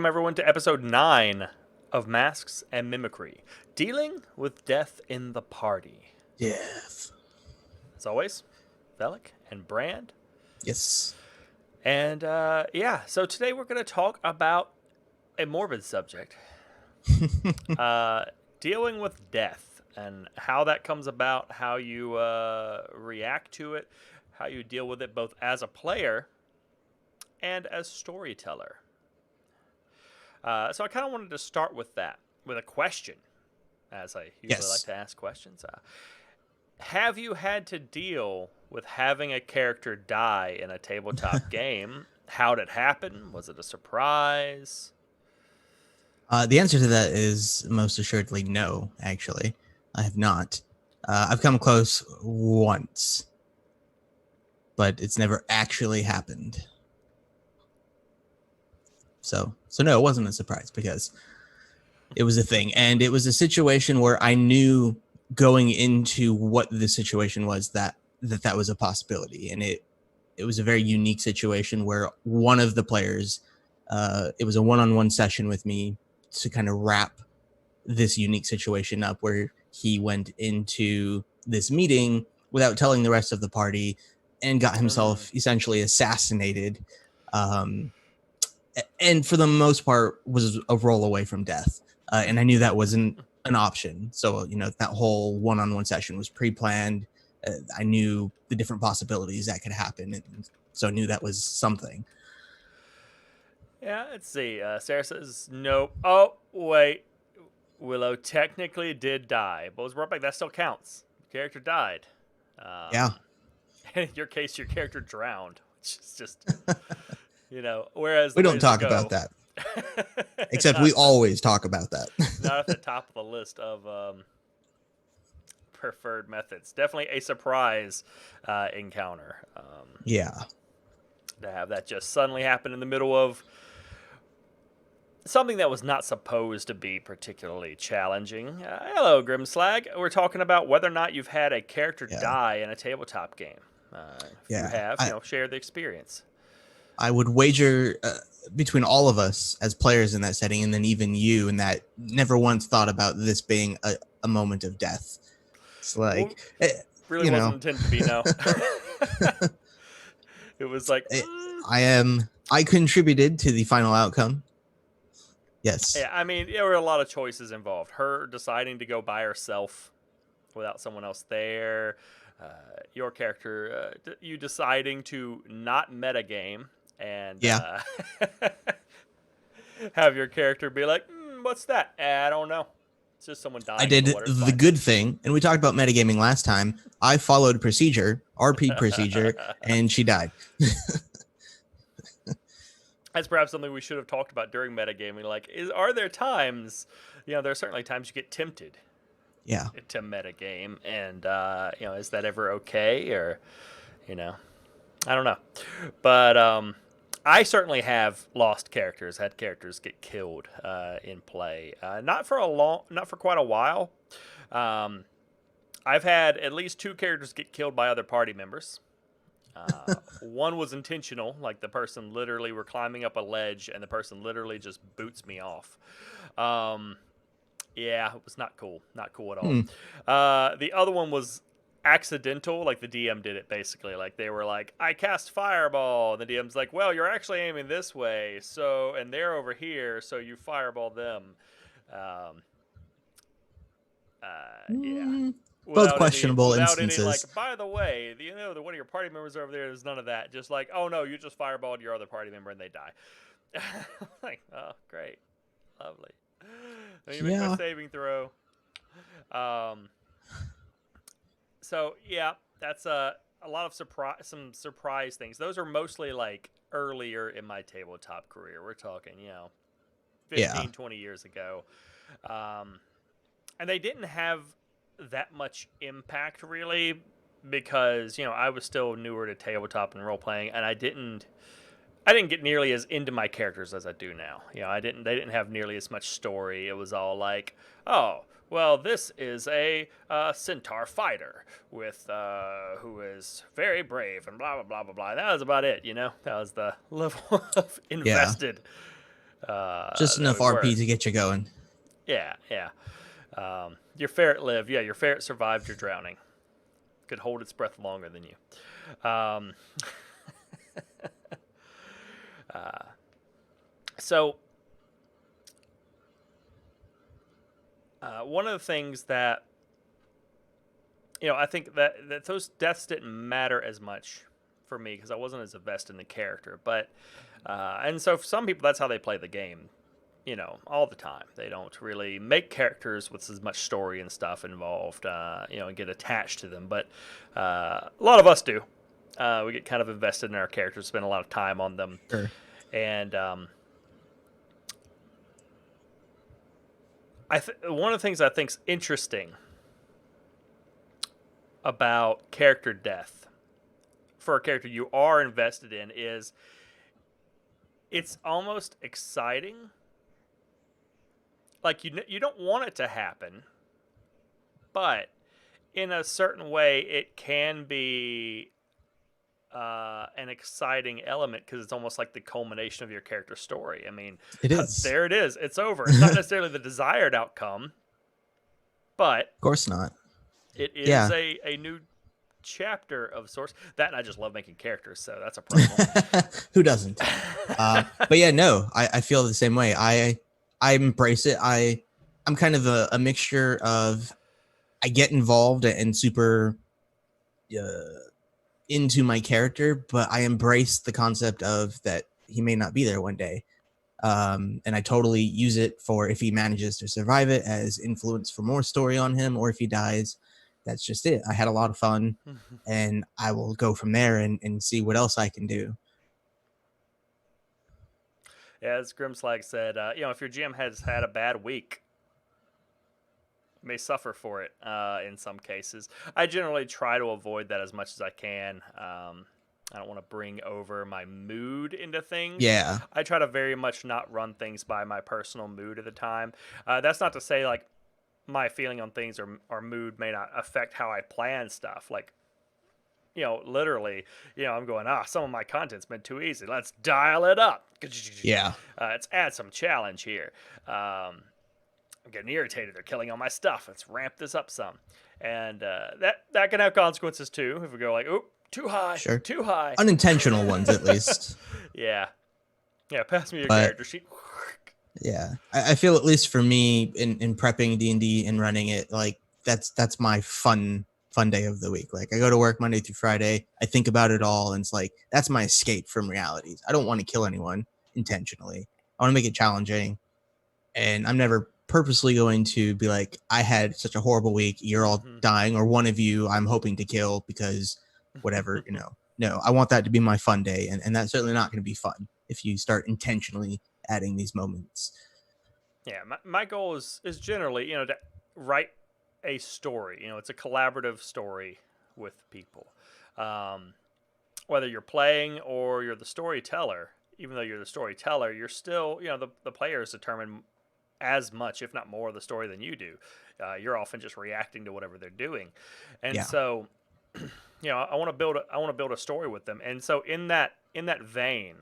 welcome everyone to episode 9 of Masks and Mimicry, dealing with death in the party. Yes. As always, Vellic and Brand. Yes. And so today we're going to talk about a morbid subject, dealing with death and how that comes about, how you react to it, how you deal with it both as a player and as storyteller. So I kind of wanted to start with that, with a question, as I usually like to ask questions. Have you had to deal with having a character die in a tabletop game? How'd it happen? Was it a surprise? The answer to that is most assuredly no, actually. I have not. I've come close once, but it's never actually happened. So no, it wasn't a surprise because it was a thing. And it was a situation where I knew going into what the situation was that was a possibility. And it was a very unique situation where one of the players, it was a one-on-one session with me to kind of wrap this unique situation up, where he went into this meeting without telling the rest of the party and got himself essentially assassinated. And for the most part was a roll away from death. And I knew that wasn't an option. So, that whole one-on-one session was pre-planned. I knew the different possibilities that could happen. And so I knew that was something. Yeah, let's see. Sarah says, nope. Oh, wait. Willow technically did die. But was brought back. That still counts. The character died. Yeah. In your case, your character drowned, which is just... whereas we don't talk about that. Except we always talk about that. Not at the top of the list of preferred methods. Definitely a surprise encounter. To have that just suddenly happen in the middle of something that was not supposed to be particularly challenging. Hello, Grimslag. We're talking about whether or not you've had a character die in a tabletop game. If you have, share the experience. I would wager between all of us as players in that setting, and then even you, and that never once thought about this being a moment of death. It's like, really wasn't intended to be. No, it was like I contributed to the final outcome. Yes. Yeah, I mean, there were a lot of choices involved. Her deciding to go by herself without someone else there. Your character, you deciding to not metagame and have your character be like, what's that? I don't know. It's just someone dying. I did the good thing, and we talked about metagaming last time. I followed procedure, RP procedure, and she died. That's perhaps something we should have talked about during metagaming. Like, are there times, there are certainly times you get tempted to metagame, and, is that ever okay? Or, I don't know. But I certainly have lost characters, had characters get killed in play. Not for quite a while. I've had at least 2 characters get killed by other party members. One was intentional, like the person literally were climbing up a ledge and the person literally just boots me off. It was not cool at all. The other one was accidental, like the DM did it basically. Like they were like, I cast fireball, and the DM's like, well, you're actually aiming this way, so, and they're over here, so you fireball them. Both questionable instances. Any, like, by the way, the one of your party members over there is none of that. Just like, oh no, you just fireballed your other party member and they die. Like, oh, great, lovely. Then you make my saving throw. So yeah, that's a lot of some surprise things. Those are mostly like earlier in my tabletop career. We're talking, 15, 20 years ago. And they didn't have that much impact really because, I was still newer to tabletop and role playing, and I didn't get nearly as into my characters as I do now. They didn't have nearly as much story. It was all like, oh, well, this is a centaur fighter with who is very brave and blah, blah, blah, blah, blah. That was about it, That was the level of invested Just enough that we were. RP to get you going. Yeah, yeah. Your ferret lived. Yeah, your ferret survived your drowning. Could hold its breath longer than you. So, one of the things that I think that those deaths didn't matter as much for me because I wasn't as invested in the character. But and so for some people, that's how they play the game. All the time. They don't really make characters with as much story and stuff involved, and get attached to them. But a lot of us do. We get kind of invested in our characters, spend a lot of time on them. Sure. And one of the things I think's interesting about character death for a character you are invested in is it's almost exciting. Like you don't want it to happen, but in a certain way it can be an exciting element because it's almost like the culmination of your character story. I mean, it is. There it is. It's over. It's not necessarily the desired outcome, but of course not. It is a new chapter of sorts. That and I just love making characters, so that's a problem. Who doesn't? But yeah, no, I feel the same way. I embrace it. I'm kind of a mixture of I get involved and super into my character, but I embrace the concept of that he may not be there one day. And I totally use it for if he manages to survive it as influence for more story on him, or if he dies, that's just it. I had a lot of fun and I will go from there and see what else I can do. Yeah, as Grimslag said, if your GM has had a bad week, may suffer for it in some cases. I generally try to avoid that as much as I can. I don't want to bring over my mood into things. Yeah. I try to very much not run things by my personal mood at the time. That's not to say, like, my feeling on things or mood may not affect how I plan stuff. Like, literally, I'm going, some of my content's been too easy. Let's dial it up. Yeah. Let's add some challenge here. I'm getting irritated. They're killing all my stuff. Let's ramp this up some. And that can have consequences too. If we go like, oop, too high, sure, too high. Unintentional ones, at least. Yeah. Pass me your character sheet. Yeah, I feel at least for me in prepping D&D and running it, like that's my fun day of the week. Like I go to work Monday through Friday. I think about it all, and it's like that's my escape from realities. I don't want to kill anyone intentionally. I want to make it challenging, and I'm never purposely going to be like, I had such a horrible week. You're all dying, or one of you I'm hoping to kill because whatever, No, I want that to be my fun day, and that's certainly not going to be fun if you start intentionally adding these moments. Yeah, my goal is generally, to write a story. It's a collaborative story with people. Whether you're playing or you're the storyteller, even though you're the storyteller, you're still, the players determine as much, if not more, of the story than you do. You're often just reacting to whatever they're doing, and so, I want to build a story with them. And so in that vein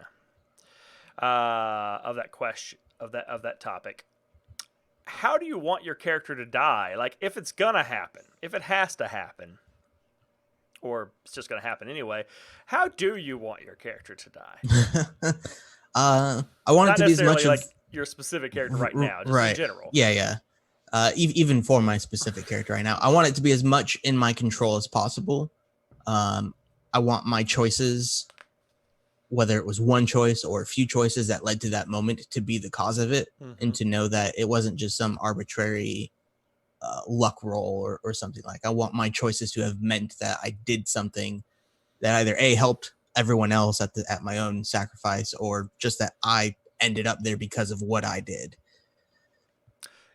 of that question of that topic, how do you want your character to die? Like, if it's gonna happen, if it has to happen, or it's just gonna happen anyway, how do you want your character to die? I want it to be as much like your specific character right now, just in general. Yeah. Even for my specific character right now, I want it to be as much in my control as possible. I want my choices, whether it was one choice or a few choices that led to that moment, to be the cause of it, and to know that it wasn't just some arbitrary luck roll or something. Like, I want my choices to have meant that I did something that either A, helped everyone else at my own sacrifice, or just that I ended up there because of what I did.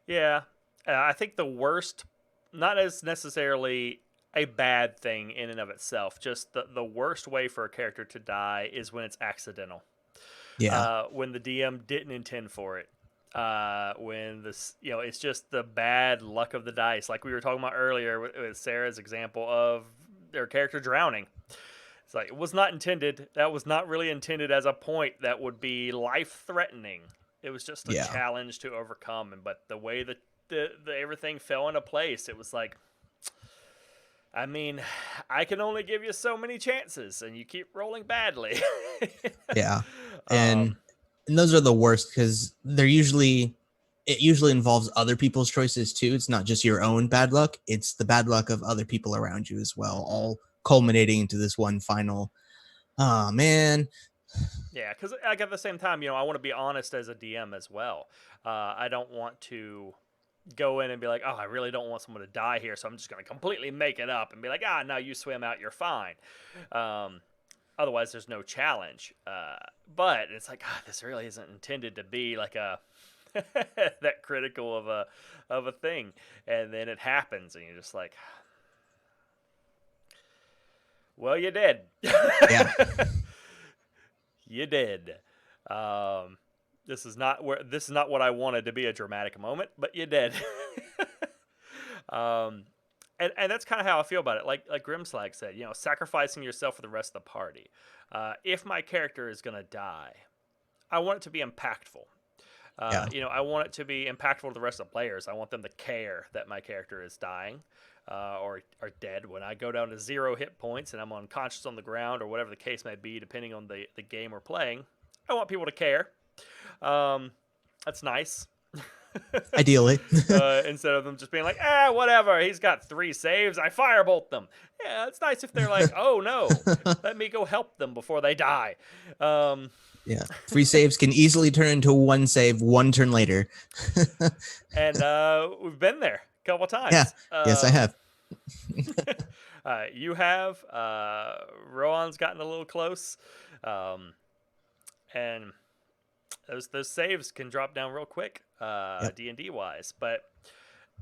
Yeah, I think the worst, not as necessarily a bad thing in and of itself, just the worst way for a character to die is when it's accidental. Yeah. When the DM didn't intend for it. When this, it's just the bad luck of the dice. Like we were talking about earlier with Sarah's example of their character drowning. It's like, it was not intended. That was not really intended as a point that would be life-threatening. It was just a challenge to overcome, but the way that the everything fell into place, it was like, I mean, I can only give you so many chances, and you keep rolling badly. Yeah, and those are the worst because it usually involves other people's choices too. It's not just your own bad luck; it's the bad luck of other people around you as well, all culminating into this one final. Oh man. Yeah, because like at the same time, I want to be honest as a DM as well. I don't want to go in and be like, oh, I really don't want someone to die here, so I'm just going to completely make it up and be like, no, you swim out, you're fine. Otherwise, there's no challenge. But it's like, this really isn't intended to be like a that critical of a thing, and then it happens, and you're just like, well, you did. Yeah. You did. This is not what I wanted to be a dramatic moment, but you did. And that's kind of how I feel about it. Like Grimslag said, sacrificing yourself for the rest of the party. If my character is gonna die, I want it to be impactful. I want it to be impactful to the rest of the players. I want them to care that my character is dying or dead. When I go down to 0 hit points and I'm unconscious on the ground or whatever the case may be, depending on the game we're playing, I want people to care. That's nice. Ideally. Instead of them just being like, whatever, he's got 3 saves, I firebolt them. Yeah, it's nice if they're like, oh no, let me go help them before they die. Yeah, 3 saves can easily turn into 1 save 1 turn later. And we've been there a couple times. Yeah, yes, I have. You have. Rohan's gotten a little close. And those saves can drop down real quick, D&D wise. But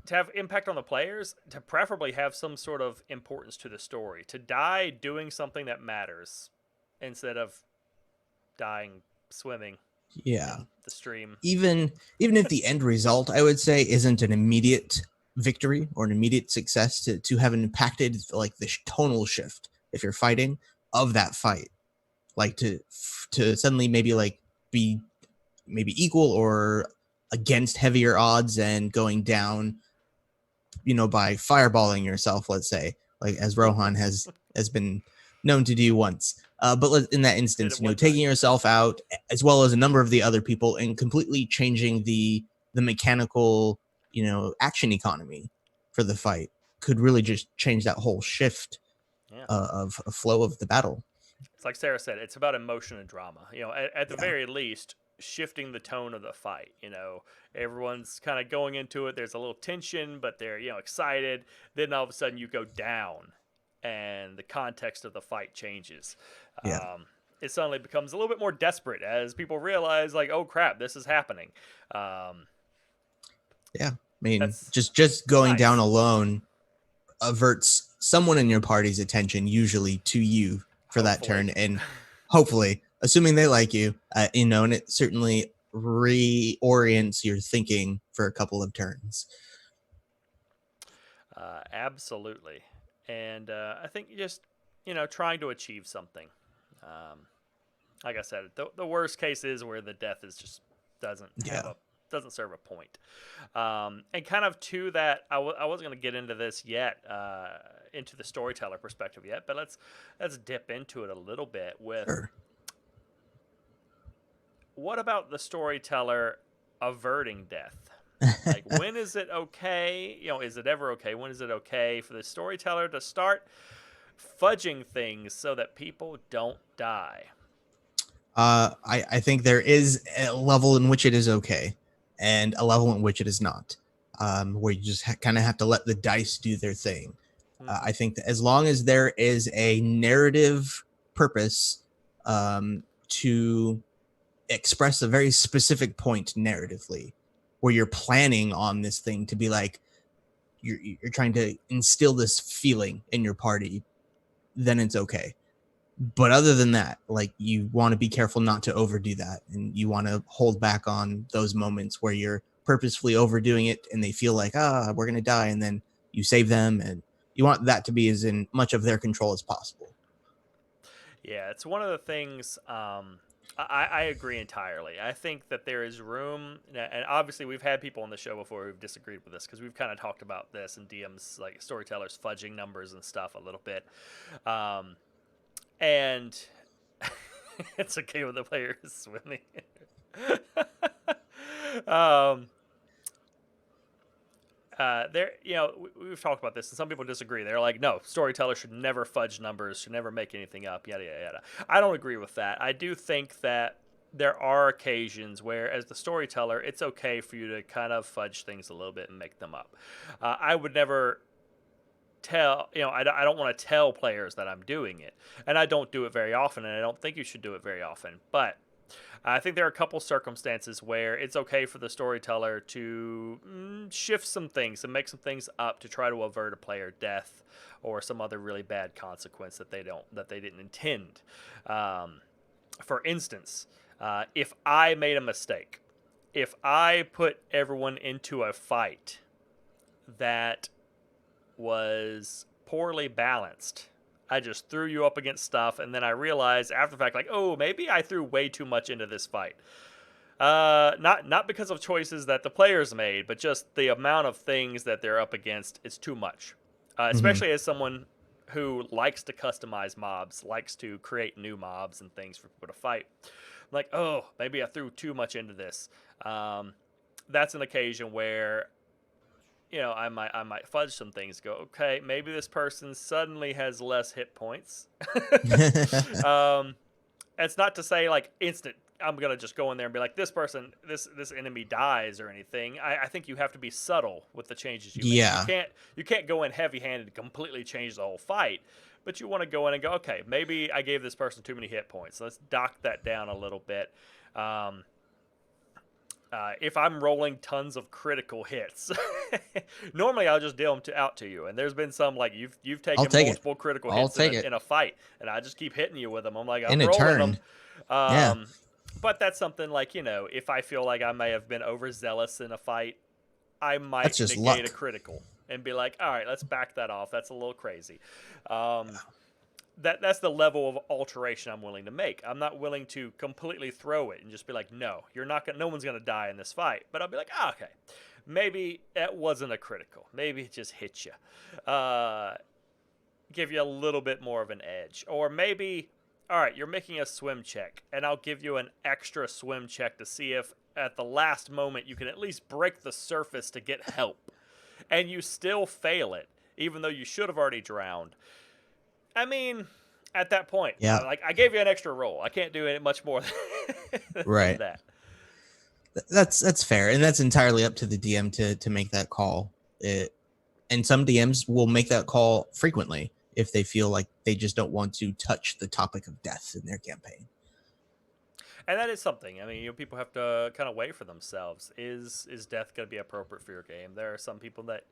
to have impact on the players, to preferably have some sort of importance to the story. To die doing something that matters instead of dying swimming in the stream. Even if the end result, I would say, isn't an immediate victory or an immediate success, to have impacted like the tonal shift if you're fighting of that fight, like to suddenly maybe like be maybe equal or against heavier odds and going down, by fireballing yourself, let's say, like as Rohan has been known to do once. But in that instance, taking yourself out as well as a number of the other people and completely changing the mechanical, action economy for the fight could really just change that whole shift of flow of the battle. It's like Sarah said, it's about emotion and drama. At the very least, shifting the tone of the fight. Everyone's kind of going into it. There's a little tension, but they're excited. Then all of a sudden you go down, and the context of the fight changes. It suddenly becomes a little bit more desperate as people realize, like, oh crap, this is happening. I mean, just going down alone averts someone in your party's attention, usually to you for that turn, and hopefully, assuming they like you, and it certainly reorients your thinking for a couple of turns. Absolutely. And I think just, trying to achieve something. Like I said, the worst case is where the death is just doesn't serve a point. And kind of to that, I wasn't going to get into this yet, into the storyteller perspective yet, but let's dip into it a little bit with what about the storyteller averting death? Like, when is it okay? Is it ever okay? When is it okay for the storyteller to start fudging things so that people don't die? I think there is a level in which it is okay and a level in which it is not, where you just kind of have to let the dice do their thing. I think that as long as there is a narrative purpose to express a very specific point narratively, where you're planning on this thing to be like, you're trying to instill this feeling in your party, then it's okay. But other than that, like, you want to be careful not to overdo that, and you want to hold back on those moments where you're purposefully overdoing it and they feel like, we're going to die, and then you save them, and you want that to be as in much of their control as possible. Yeah, it's one of the things I agree entirely. I think that there is room, and obviously we've had people on the show before who've disagreed with this because we've kind of talked about this and DMs, like storytellers fudging numbers and stuff a little bit. And it's okay when the player is swimming. um, we've talked about this, and some people disagree. They're like, no, storytellers should never fudge numbers, should never make anything up, yada, yada, yada. I don't agree with that. I do think that there are occasions where, as the storyteller, it's okay for you to kind of fudge things a little bit and make them up. I would never tell, I don't want to tell players that I'm doing it, and I don't do it very often, and I don't think you should do it very often, but I think there are a couple circumstances where it's okay for the storyteller to shift some things and make some things up to try to avert a player death or some other really bad consequence that they didn't intend. For instance, if I made a mistake, if I put everyone into a fight that was poorly balanced, I just threw you up against stuff, and then I realized after the fact, like, oh, maybe I threw way too much into this fight. Not because of choices that the players made, but just the amount of things that they're up against is too much. Especially as someone who likes to customize mobs, likes to create new mobs and things for people to fight. I'm like, oh, maybe I threw too much into this. That's an occasion where I might fudge some things. Go, okay, maybe this person suddenly has less hit points. It's not to say like instant. I'm gonna just go in there and be like, this person, this enemy dies or anything. I think you have to be subtle with the changes you make. You can't go in heavy-handed and completely change the whole fight. But you want to go in and go, okay, maybe I gave this person too many hit points. Let's dock that down a little bit. If I'm rolling tons of critical hits, normally I'll just deal them out to you. And there's been some like you've taken multiple critical hits in a fight, and I just keep hitting you with them. I'm like, I'm rolling them. But that's something like, if I feel like I may have been overzealous in a fight, I might negate a critical and be like, all right, let's back that off. That's a little crazy. That's the level of alteration I'm willing to make. I'm not willing to completely throw it and just be like, no, no one's going to die in this fight. But I'll be like, okay, maybe that wasn't a critical. Maybe it just hit you. Give you a little bit more of an edge. Or maybe, all right, you're making a swim check, and I'll give you an extra swim check to see if at the last moment you can at least break the surface to get help. And you still fail it, even though you should have already drowned. I mean, at that point, like I gave you an extra roll. I can't do it much more than that. That's fair, and that's entirely up to the DM to make that call. And some DMs will make that call frequently if they feel like they just don't want to touch the topic of death in their campaign. And that is something. I mean, people have to kind of weigh for themselves. Is death going to be appropriate for your game? There are some people that.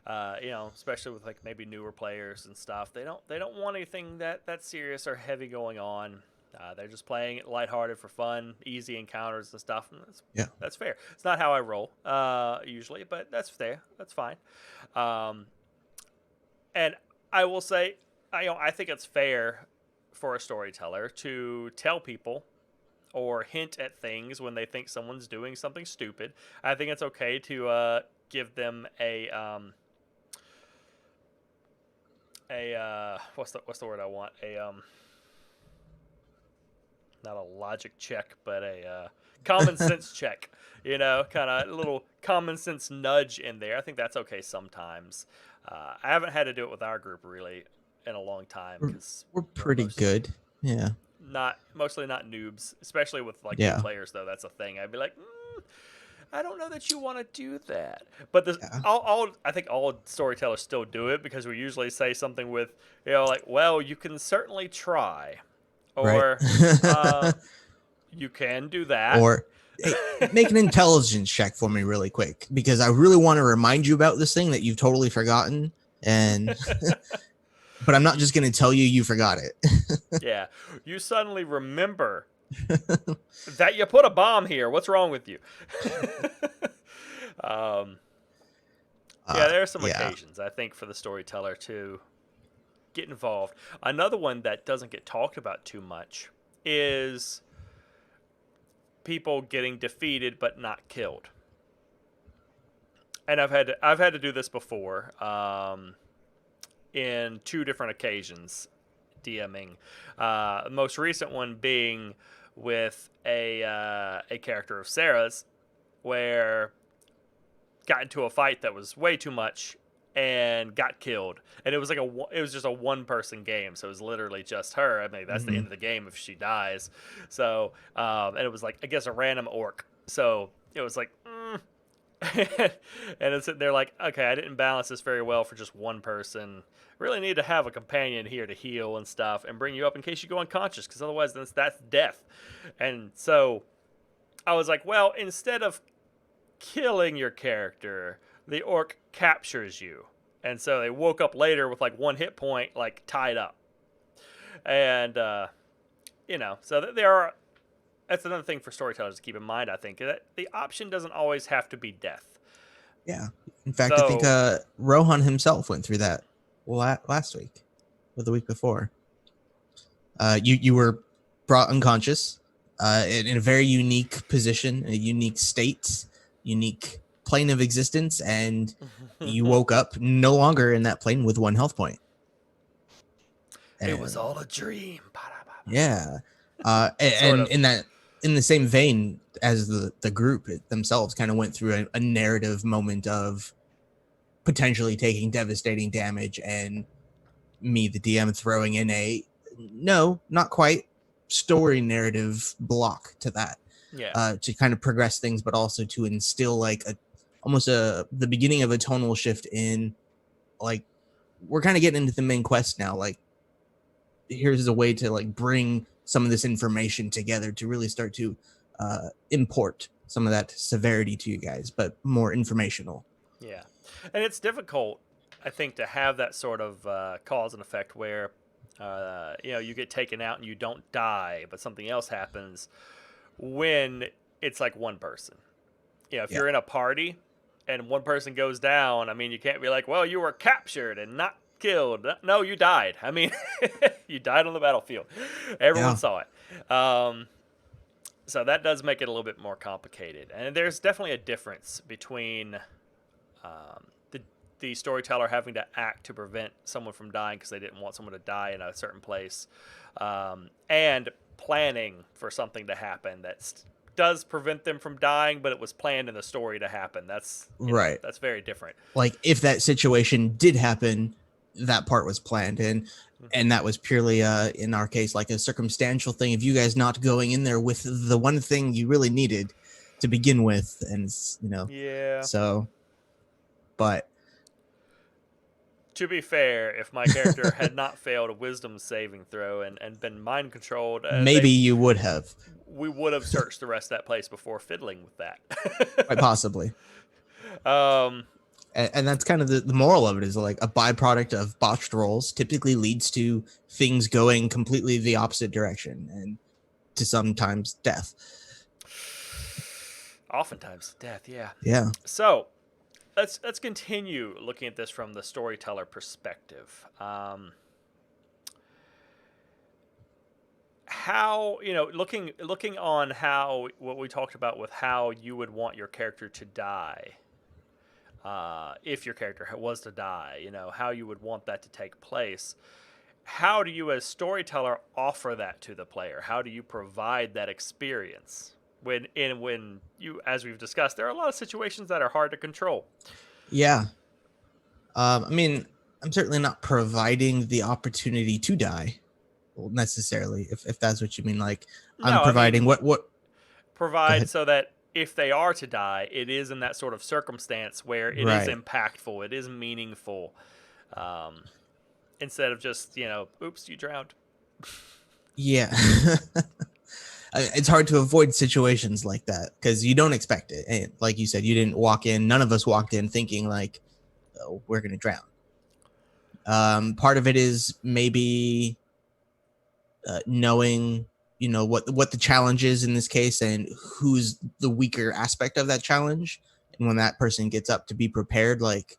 Especially with like maybe newer players and stuff, they don't want anything that serious or heavy going on. They're just playing it lighthearted for fun, easy encounters and stuff. And that's fair. It's not how I roll usually, but that's fair. That's fine. And I will say, I think it's fair for a storyteller to tell people or hint at things when they think someone's doing something stupid. I think it's okay to give them a what's the word I want? Not a logic check, but a common sense check. Kind of a little common sense nudge in there. I think that's okay sometimes. I haven't had to do it with our group really in a long time because we're pretty good. Yeah. Mostly not noobs, especially with like new players though. That's a thing. I'd be like, I don't know that you want to do that. But I think all storytellers still do it because we usually say something with, like, well, you can certainly try. Or you can do that. Or hey, make an intelligence check for me really quick because I really want to remind you about this thing that you've totally forgotten. And but I'm not just going to tell you forgot it. Yeah. You suddenly remember that you put a bomb here. What's wrong with you? There are some occasions, I think, for the storyteller to get involved. Another one that doesn't get talked about too much is people getting defeated but not killed. And I've had to do this before, in 2 different occasions, DMing. Most recent one being with a character of Sarah's, where got into a fight that was way too much and got killed. And it was just a 1-person game, so it was literally just her. I mean, that's the end of the game if she dies. So and it was like, I guess, a random orc. So it was like, and it's sitting there like, okay, I didn't balance this very well for just 1 person. Really need to have a companion here to heal and stuff and bring you up in case you go unconscious, because otherwise that's death. And so I was like, well, instead of killing your character, the orc captures you. And so they woke up later with like 1 hit point, like tied up. And so there are. That's another thing for storytellers to keep in mind, I think, that the option doesn't always have to be death. Yeah. In fact, I think Rohan himself went through that last week or the week before. You were brought unconscious in a very unique position, a unique state, unique plane of existence, and you woke up no longer in that plane with 1 health point. And it was all a dream. Yeah. And in the same vein as the group themselves kind of went through a narrative moment of potentially taking devastating damage, and me, the DM, throwing in a not quite story narrative block to that. Yeah. To kind of progress things, but also to instill like the beginning of a tonal shift in, like, we're kind of getting into the main quest now. Like, here's a way to like bring some of this information together to really start to import some of that severity to you guys, but more informational. Yeah. And it's difficult, I think, to have that sort of cause and effect where, you get taken out and you don't die, but something else happens when it's like 1 person. If you're in a party and 1 person goes down, I mean, you can't be like, well, you were captured and not killed. No, you died. I mean, you died on the battlefield. Everyone saw it. So that does make it a little bit more complicated. And there's definitely a difference between the storyteller having to act to prevent someone from dying because they didn't want someone to die in a certain place, and planning for something to happen that does prevent them from dying, but it was planned in the story to happen. That's right. That's very different. Like, if that situation did happen, that part was planned, and that was purely in our case like a circumstantial thing of you guys not going in there with the one thing you really needed to begin with. And so, but to be fair, if my character had not failed a wisdom saving throw and been mind controlled, maybe you would have. We would have searched the rest of that place before fiddling with that. Quite possibly. And that's kind of the moral of it, is like a byproduct of botched rolls typically leads to things going completely the opposite direction, and to sometimes death. Oftentimes death, yeah. Yeah. So let's continue looking at this from the storyteller perspective. How, looking on how, what we talked about with how you would want your character to die. If your character was to die, how you would want that to take place. How do you, as storyteller, offer that to the player? How do you provide that experience when you, as we've discussed, there are a lot of situations that are hard to control? Yeah. I mean, I'm certainly not providing the opportunity to die necessarily, if that's what you mean. Like, I'm providing what provide so that if they are to die, it is in that sort of circumstance where it is impactful, it is meaningful, instead of just, oops, you drowned. Yeah. It's hard to avoid situations like that because you don't expect it. And like you said, you didn't walk in. None of us walked in thinking like, oh, we're going to drown. Part of it is maybe knowing, what the challenge is in this case and who's the weaker aspect of that challenge. And when that person gets up, to be prepared, like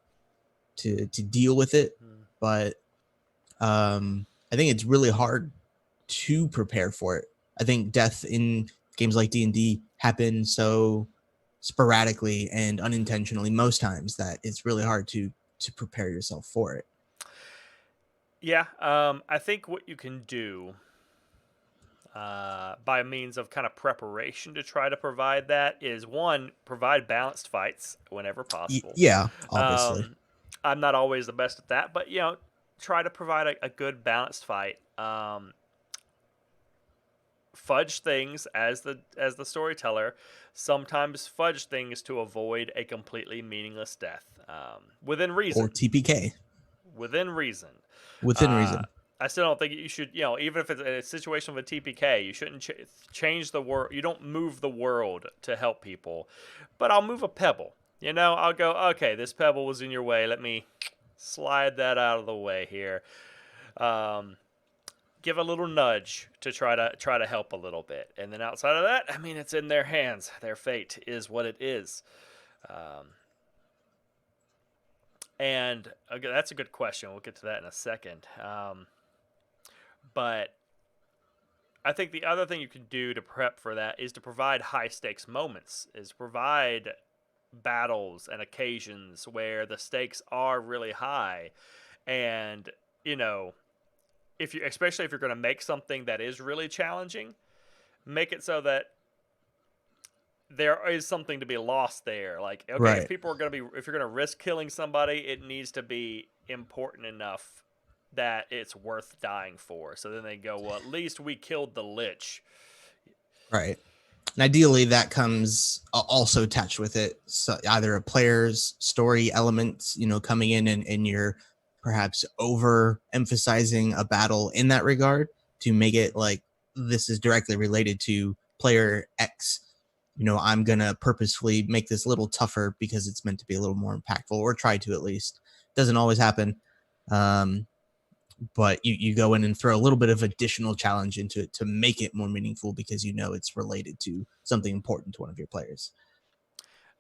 to deal with it. But I think it's really hard to prepare for it. I think death in games like D&D happen so sporadically and unintentionally most times that it's really hard to prepare yourself for it. Yeah, I think what you can do by means of kind of preparation to try to provide that is, one, provide balanced fights whenever possible. Yeah, obviously. I'm not always the best at that, but try to provide a good balanced fight. Fudge things as the storyteller. Sometimes fudge things to avoid a completely meaningless death, within reason. Or TPK. Within reason. Within reason. I still don't think you should, even if it's a situation with a TPK, you shouldn't change the world. You don't move the world to help people. But I'll move a pebble. I'll go, okay, this pebble was in your way. Let me slide that out of the way here. Give a little nudge to try to help a little bit. And then outside of that, I mean, it's in their hands. Their fate is what it is. And okay, that's a good question. We'll get to that in a second. But I think the other thing you can do to prep for that is to provide high stakes moments, is provide battles and occasions where the stakes are really high. And, especially if you're going to make something that is really challenging, make it so that there is something to be lost there. Like, okay, right. if you're going to risk killing somebody, it needs to be important enough that it's worth dying for. So then they go, well, at least we killed the Lich. Right. And ideally that comes also attached with it. So either a player's story elements, coming in and you're perhaps over emphasizing a battle in that regard to make it like this is directly related to player X. I'm going to purposefully make this a little tougher because it's meant to be a little more impactful, or try to at least. Doesn't always happen. But you go in and throw a little bit of additional challenge into it to make it more meaningful because it's related to something important to one of your players.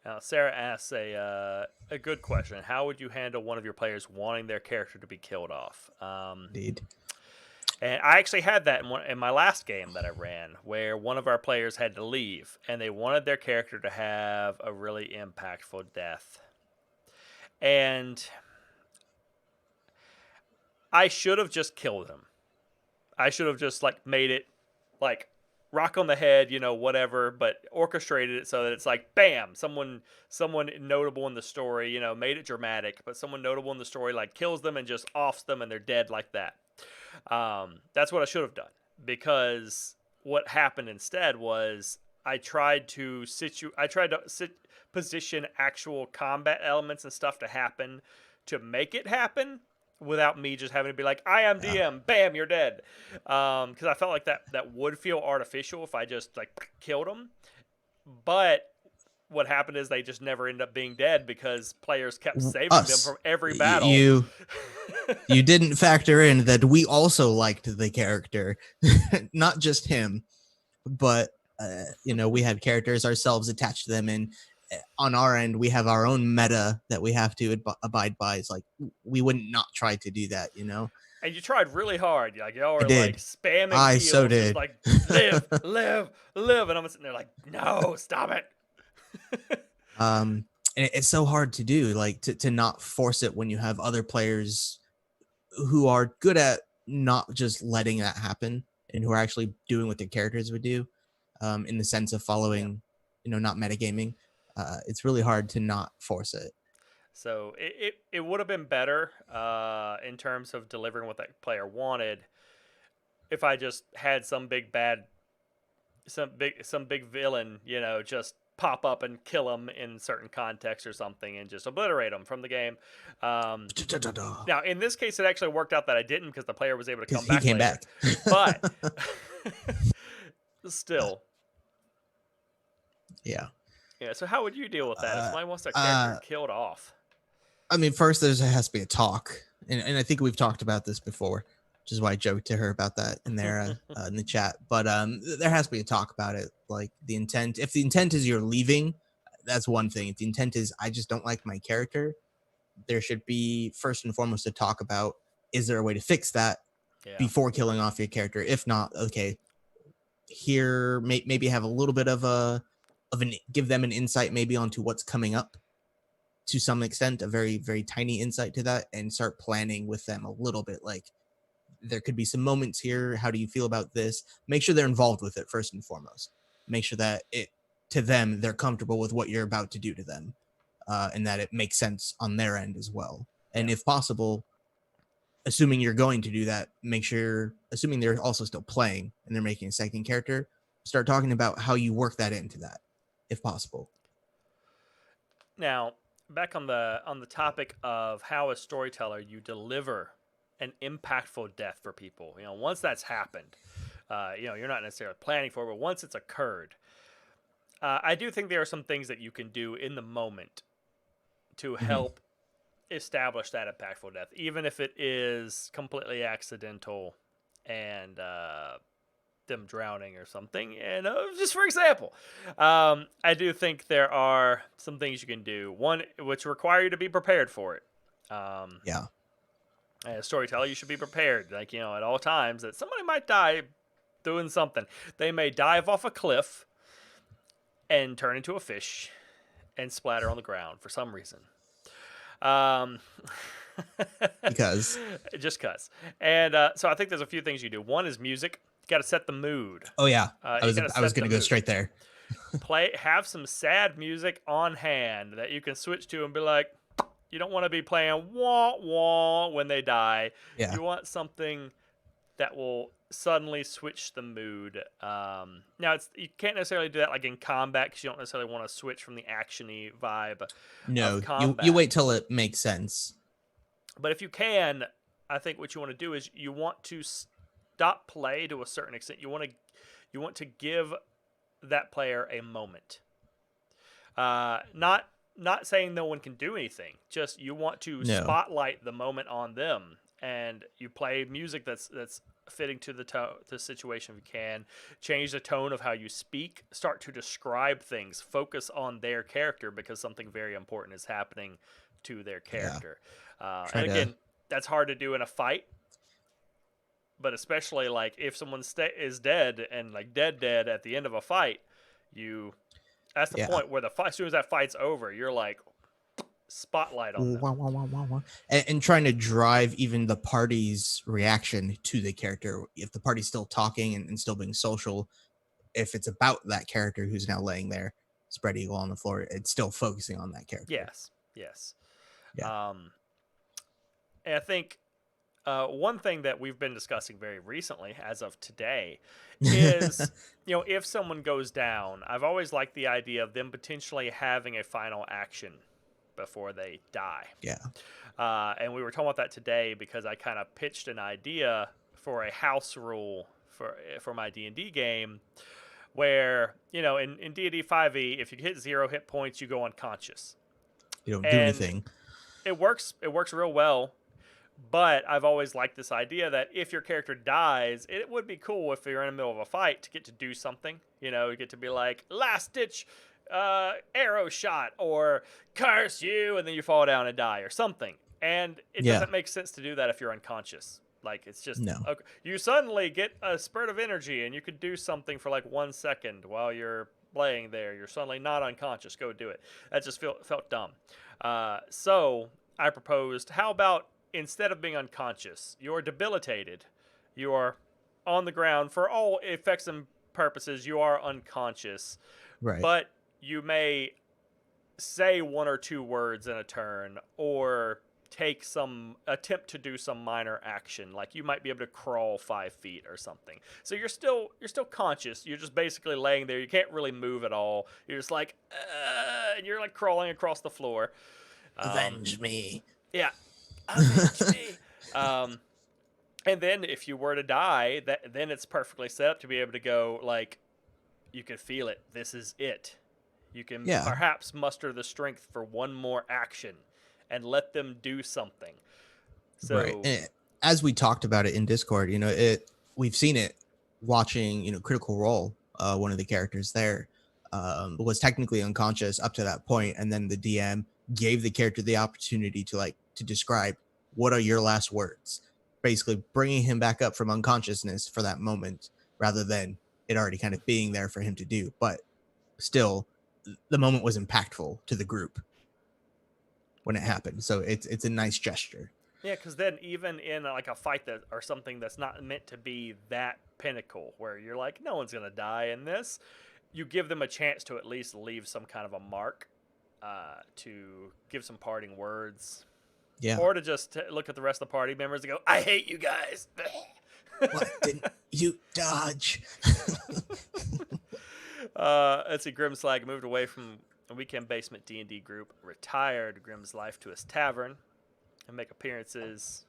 Now, Sarah asks a good question. How would you handle one of your players wanting their character to be killed off? Indeed. And I actually had that in my last game that I ran, where one of our players had to leave, and they wanted their character to have a really impactful death. And I should have just killed him. I should have just made it rock on the head, whatever, but orchestrated it so that it's bam, someone notable in the story, made it dramatic, but someone notable in the story kills them and just offs them and they're dead like that. That's what I should have done, because what happened instead was I tried to position actual combat elements and stuff to happen to make it happen, without me just having to be like, I am DM, bam, you're dead. Because I felt like that would feel artificial if I just killed them. But what happened is they just never ended up being dead because players kept saving them from every battle. You didn't factor in that we also liked the character, not just him, but we had characters ourselves attached to them, and on our end we have our own meta that we have to abide by. It's we wouldn't not try to do that, And you tried really hard. Y'all were spamming I heals, so did. live, and I'm sitting there no, stop it. And it's so hard to do, to not force it when you have other players who are good at not just letting that happen and who are actually doing what their characters would do, in the sense of following, not metagaming. It's really hard to not force it. So it would have been better in terms of delivering what that player wanted if I just had some big villain, just pop up and kill him in certain contexts or something and just obliterate him from the game. Now, in this case, it actually worked out that I didn't, because the player was able to come back. He came back. But still. Yeah. Yeah, so how would you deal with that if somebody wants their character killed off? I mean, first there has to be a talk, and I think we've talked about this before, which is why I joked to her about that in there in the chat. But there has to be a talk about it, the intent. If the intent is you're leaving, that's one thing. If the intent is I just don't like my character, there should be first and foremost a talk about, is there a way to fix that before killing off your character? If not, okay, here maybe have a little bit of a give them an insight maybe onto what's coming up to some extent, a very, very tiny insight to that, and start planning with them a little bit. Like, there could be some moments here. How do you feel about this? Make sure they're involved with it first and foremost. Make sure that to them, they're comfortable with what you're about to do to them, and that it makes sense on their end as well. And if possible, assuming you're going to do that, assuming they're also still playing and they're making a second character, start talking about how you work that into that, if possible. Now, back on the topic of how a storyteller you deliver an impactful death for people. Once that's happened, you're not necessarily planning for it, but once it's occurred, I do think there are some things that you can do in the moment to help establish that impactful death, even if it is completely accidental and them drowning or something. And just for example, I do think there are some things you can do. One, which require you to be prepared for it. As a storyteller, you should be prepared, at all times, that somebody might die doing something. They may dive off a cliff and turn into a fish and splatter on the ground for some reason. Just cuz. And so I think there's a few things you do. One is music. You got to set the mood. Oh yeah, I was going to go straight there. Have some sad music on hand that you can switch to and be like, you don't want to be playing wah wah when they die. Yeah. You want something that will suddenly switch the mood. Now you can't necessarily do that like in combat, because you don't necessarily want to switch from the actiony vibe. No, you wait till it makes sense. But if you can, I think what you want to do is you want to stop play to a certain extent. You want to give that player a moment. Not saying no one can do anything. Just you want to spotlight the moment on them, and you play music that's fitting to the situation if you can. Change the tone of how you speak. Start to describe things. Focus on their character, because something very important is happening to their character. And again, that's hard to do in a fight. But especially like if someone is dead and like dead at the end of a fight, that's the point where as soon as that fight's over, you're like, spotlight on them. And trying to drive even the party's reaction to the character. If the party's still talking and still being social, if it's about that character who's now laying there spread eagle on the floor, it's still focusing on that character. Yes. Yeah. And I think one thing that we've been discussing very recently, as of today, is if someone goes down, I've always liked the idea of them potentially having a final action before they die. Yeah. And we were talking about that today because I kind of pitched an idea for a house rule for my D&D game, where in D&D 5e, if you hit 0 hit points, you go unconscious. You don't do anything. It works real well. But I've always liked this idea that if your character dies, it would be cool if you're in the middle of a fight to get to do something. You get to be like, last ditch arrow shot, or curse you, and then you fall down and die or something. And it doesn't make sense to do that if you're unconscious. Like, it's just, okay. You suddenly get a spurt of energy and you could do something for like 1 second while you're laying there. You're suddenly not unconscious. Go do it. That just felt dumb. So I proposed, how about, instead of being unconscious, you're debilitated, you are on the ground, for all effects and purposes, you are unconscious. Right. But you may say 1 or 2 words in a turn, or attempt to do some minor action. Like you might be able to crawl 5 feet or something. So you're still conscious. You're just basically laying there. You can't really move at all. You're just like, and you're like crawling across the floor. Avenge me. Yeah. Avenge me. And then if you were to die, then it's perfectly set up to be able to go, like, you can feel it. This is it. You can perhaps muster the strength for 1 more action and let them do something. So, right. And as we talked about it in Discord, we've seen it watching, Critical Role. One of the characters there was technically unconscious up to that point, and then the DM gave the character the opportunity to describe what are your last words, basically bringing him back up from unconsciousness for that moment, rather than it already kind of being there for him to do. But still, the moment was impactful to the group when it happened. So it's a nice gesture. Yeah, because then even in like a fight that or something that's not meant to be that pinnacle, where you're like, no one's gonna die in this, you give them a chance to at least leave some kind of a mark, to give some parting words, Yeah. or to just look at the rest of the party members and go, "I hate you guys." Why didn't you dodge? Let's see. Grimslag moved away from a weekend basement D&D group, retired Grim's life to his tavern, and make appearances.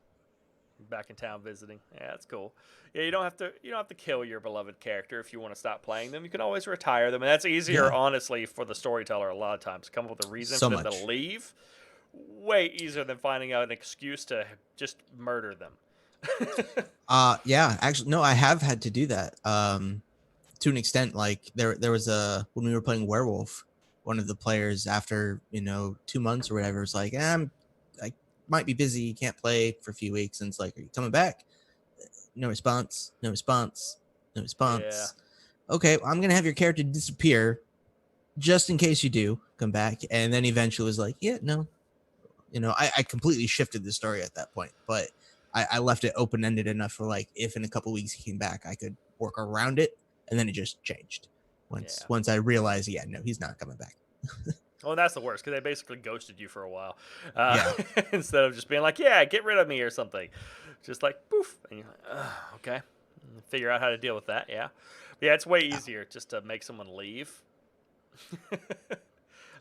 Back in town visiting. Yeah, that's cool. Yeah, you don't have to kill your beloved character if you want to stop playing them. You can always retire them, and that's easier, honestly, for the storyteller a lot of times. Come up with a reason for them to leave. Way easier than finding out an excuse to just murder them. Yeah, actually, no, I have had to do that. To an extent, like there was when we were playing Werewolf, one of the players after 2 months or whatever was like, I might be busy, can't play for a few weeks, and it's like, are you coming back? No response. Yeah. Okay, well, I'm gonna have your character disappear just in case you do come back. And then eventually was like, yeah, no. I completely shifted the story at that point, but I left it open-ended enough for like, if in a couple weeks he came back, I could work around it. And then it just changed once I realized, no, he's not coming back. Well, that's the worst, because they basically ghosted you for a while, instead of just being like, yeah, get rid of me or something. Just like, poof. And you're like, okay. Figure out how to deal with that, yeah. But yeah, it's way easier just to make someone leave.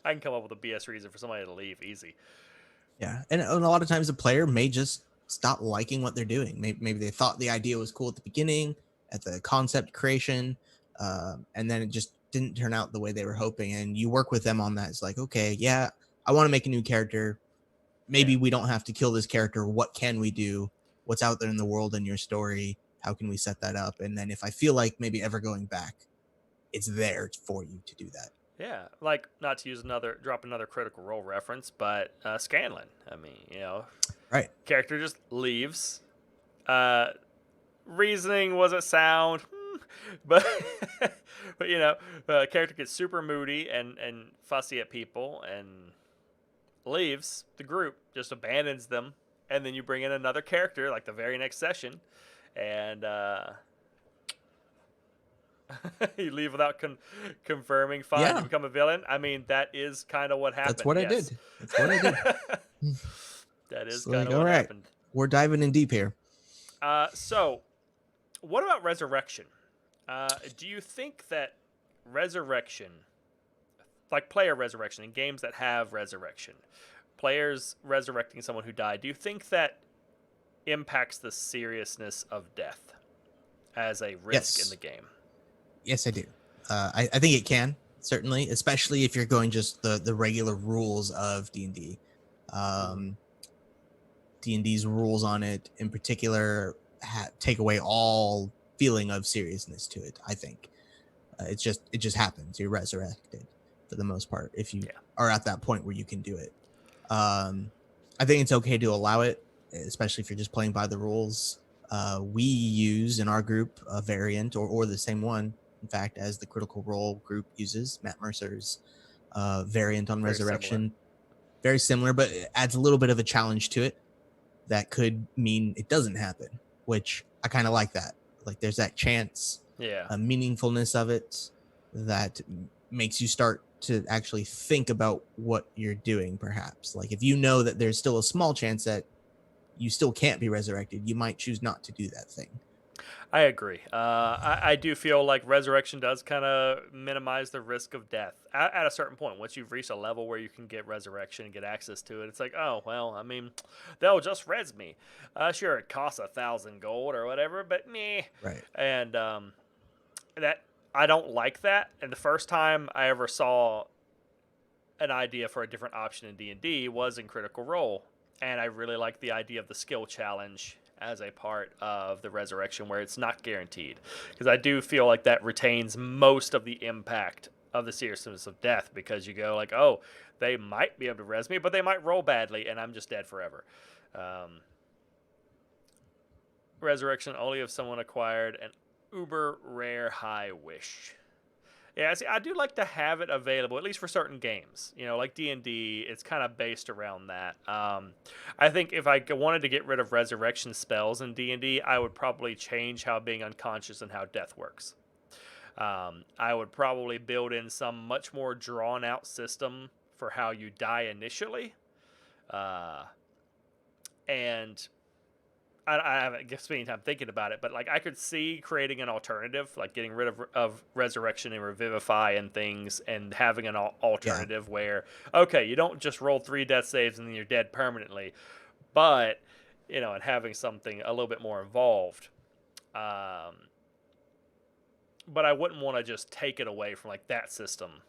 I can come up with a BS reason for somebody to leave, easy. Yeah, and a lot of times the player may just stop liking what they're doing. Maybe they thought the idea was cool at the beginning, at the concept creation, and then it just didn't turn out the way they were hoping. And you work with them on that. It's like, okay, yeah, I want to make a new character. Maybe we don't have to kill this character. What can we do? What's out there in the world in your story? How can we set that up? And then if I feel like maybe ever going back, it's there for you to do that. Yeah, like, not to drop another Critical Role reference, but Scanlan. I mean, right? Character just leaves. Reasoning wasn't sound, but character gets super moody and fussy at people and leaves the group, just abandons them, and then you bring in another character like the very next session, and you leave without confirming. Fine, you become a villain. I mean, that is kind of what happened. That's what I did. That is kind of what happened. We're diving in deep here. So, what about resurrection? Do you think that resurrection, like player resurrection in games that have resurrection, players resurrecting someone who died, do you think that impacts the seriousness of death as a risk in the game? Yes, I do. I think it can, certainly, especially if you're going just the regular rules of D&D. D&D's rules on it, in particular, take away all feeling of seriousness to it, I think. It just happens. You're resurrected for the most part if you are at that point where you can do it. I think it's okay to allow it, especially if you're just playing by the rules. We use in our group a variant or the same one, in fact, as the Critical Role group uses, Matt Mercer's variant on resurrection. Very similar, but it adds a little bit of a challenge to it that could mean it doesn't happen, which I kind of like that. Like, there's that chance, a meaningfulness of it that makes you start to actually think about what you're doing, perhaps. Like, if you know that there's still a small chance that you still can't be resurrected, you might choose not to do that thing. I agree. I do feel like resurrection does kind of minimize the risk of death at a certain point. Once you've reached a level where you can get resurrection and get access to it, it's like, oh, well, I mean, they'll just res me. Sure, it costs 1,000 gold or whatever, but meh. Right. And that I don't like that. And the first time I ever saw an idea for a different option in D&D was in Critical Role. And I really like the idea of the skill challenge as a part of the resurrection where it's not guaranteed. Because I do feel like that retains most of the impact of the seriousness of death, because you go like, oh, they might be able to res me, but they might roll badly and I'm just dead forever. Resurrection only if someone acquired an uber rare high wish. Yeah, see, I do like to have it available, at least for certain games. You know, like D&D, it's kind of based around that. I think if I wanted to get rid of resurrection spells in D&D, I would probably change how being unconscious and how death works. I would probably build in some much more drawn-out system for how you die initially. And I haven't spent time thinking about it, but like I could see creating an alternative, like getting rid of resurrection and revivify and things, and having an alternative where, okay, you don't just roll 3 death saves and then you're dead permanently, but and having something a little bit more involved. But I wouldn't want to just take it away from like that system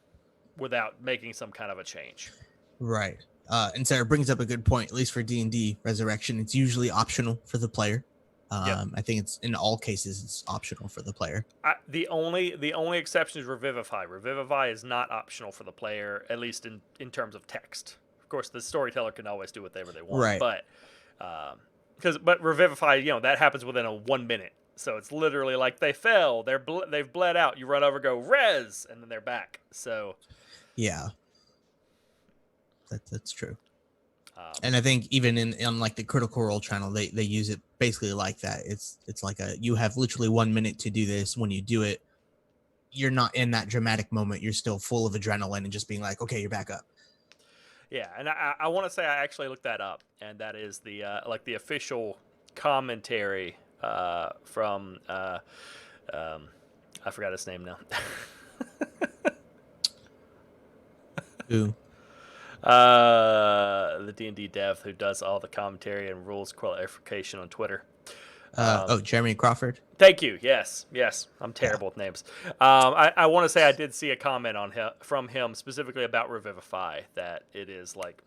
without making some kind of a change. Right. And Sarah brings up a good point. At least for D&D Resurrection, it's usually optional for the player. I think it's in all cases it's optional for the player. The only exception is Revivify. Revivify is not optional for the player, at least in terms of text. Of course, the storyteller can always do whatever they want, right? But but Revivify, that happens within a 1 minute. So it's literally like they fell, they've bled out. You run over, go res, and then they're back. So yeah. That's true. And I think even in like the Critical Role channel, they use it basically like that. It's like you have literally 1 minute to do this. When you do it, you're not in that dramatic moment. You're still full of adrenaline and just being like, okay, you're back up. Yeah, and I want to say I actually looked that up, and that is the the official commentary from I forgot his name now. Who? The D&D dev who does all the commentary and rules clarification on Twitter. Jeremy Crawford. Thank you. Yes. I'm terrible with names. I want to say I did see a comment from him specifically about Revivify, that it is like,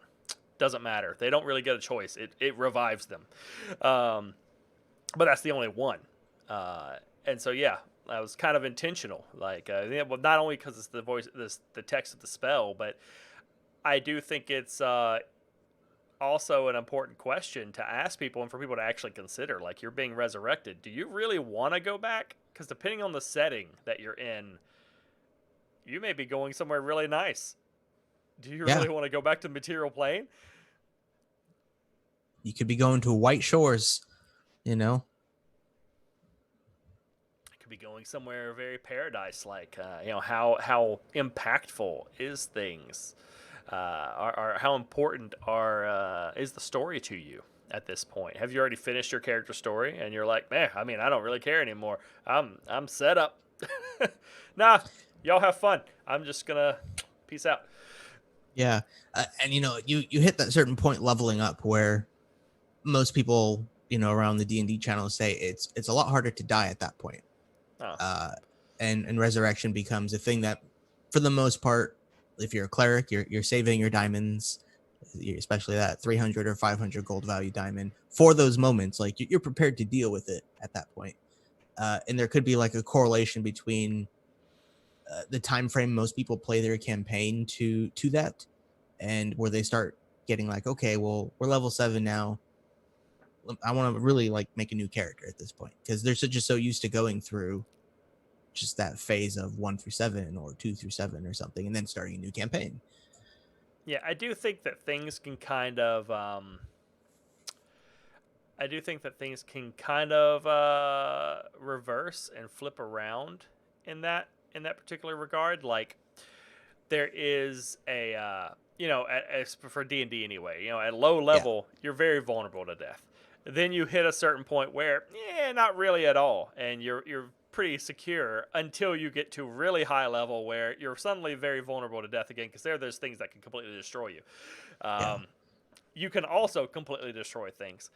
doesn't matter. They don't really get a choice. It revives them. But that's the only one. And so, yeah, that was kind of intentional. Like, not only because it's the voice, the text of the spell, but I do think it's also an important question to ask people and for people to actually consider. Like, you're being resurrected. Do you really want to go back? Because depending on the setting that you're in, you may be going somewhere really nice. Do you really want to go back to the material plane? You could be going to White Shores, It could be going somewhere very paradise-like. How impactful is things? How important is the story to you at this point? Have you already finished your character story and you're like, man, I don't really care anymore. I'm set up. Nah, y'all have fun. I'm just gonna peace out. Yeah, and you hit that certain point leveling up where most people around the D&D channel say it's a lot harder to die at that point. And resurrection becomes a thing that, for the most part, if you're a cleric, you're saving your diamonds, especially that 300 or 500 gold value diamond for those moments. Like, you're prepared to deal with it at that point. And there could be like a correlation between the time frame most people play their campaign to that, and where they start getting like, okay, well, we're level 7 now. I want to really like make a new character at this point, because they're just so used to going through just that phase of 1 through 7 or 2 through 7 or something, and then starting a new campaign. Yeah, I do think that things can kind of reverse and flip around in that particular regard. Like, there is a as for D&D anyway, at low level, you're very vulnerable to death. Then you hit a certain point where not really at all, and you're pretty secure until you get to really high level where you're suddenly very vulnerable to death again, because there's things that can completely destroy you. You can also completely destroy things.